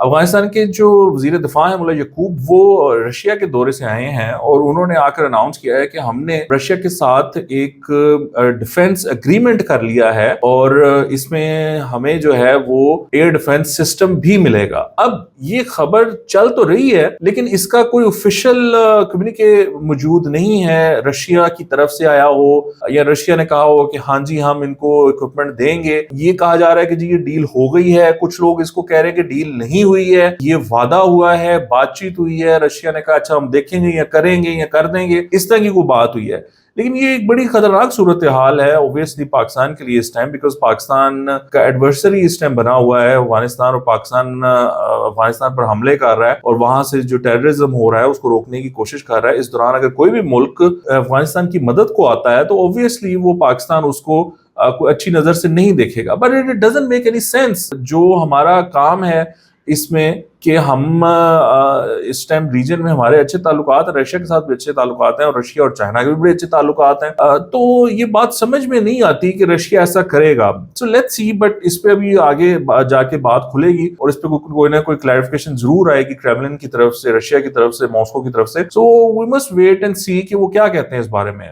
अफगानिस्तान के जो वज़ीर दिफा हैं मुल्ला यकूब, वो रशिया के दौरे से आए हैं और उन्होंने आकर अनाउंस किया है कि हमने रशिया के साथ एक डिफेंस एग्रीमेंट कर लिया है और इसमें हमें जो है वो एयर डिफेंस सिस्टम भी मिलेगा। अब ये खबर चल तो रही है लेकिन इसका कोई ऑफिशियल कम्युनिके मौजूद नहीं है रशिया की तरफ से आया हो या रशिया ने कहा हो कि हाँ जी हम इनको इक्विपमेंट देंगे। ये कहा जा रहा है कि जी ये डील हो गई है, कुछ लोग इसको कह रहे हैं कि डील नहीं हुई है, ये वादा हुआ है, बातचीत हुई है, रशिया ने कहा अच्छा हम देखेंगे या करेंगे या कर देंगे, इस तरह की कोई बात हुई है। लेकिन ये एक बड़ी खतरनाक सूरत हाल है ऑब्वियसली पाकिस्तान के लिए इस टाइम, बिकॉज पाकिस्तान का एडवर्सरी इस टाइम बना हुआ है अफगानिस्तान, और पाकिस्तान अफगानिस्तान पर हमले कर रहा है और वहां से जो टेररिज्म हो रहा है उसको रोकने की कोशिश कर रहा है। इस दौरान अगर कोई भी मुल्क अफगानिस्तान की मदद को आता है तो ऑब्वियसली वो पाकिस्तान उसको कोई अच्छी नजर से नहीं देखेगा। But it doesn't make any sense. जो हमारा काम है इसमें कि हम इस टाइम रीजन में हमारे अच्छे ताल्लुकात हैं, रशिया के साथ भी अच्छे ताल्लुकात हैं और रशिया और चाइना के भी बड़े अच्छे ताल्लुकात हैं, तो ये बात समझ में नहीं आती कि रशिया ऐसा करेगा। सो लेट्स सी, बट इस पे अभी आगे जाके बात खुलेगी और इस पे कोई ना कोई क्लैरिफिकेशन जरूर आएगी क्रेमलिन की तरफ से, रशिया की तरफ से, मॉस्को की तरफ से। So we must wait and see कि वो क्या कहते हैं इस बारे में।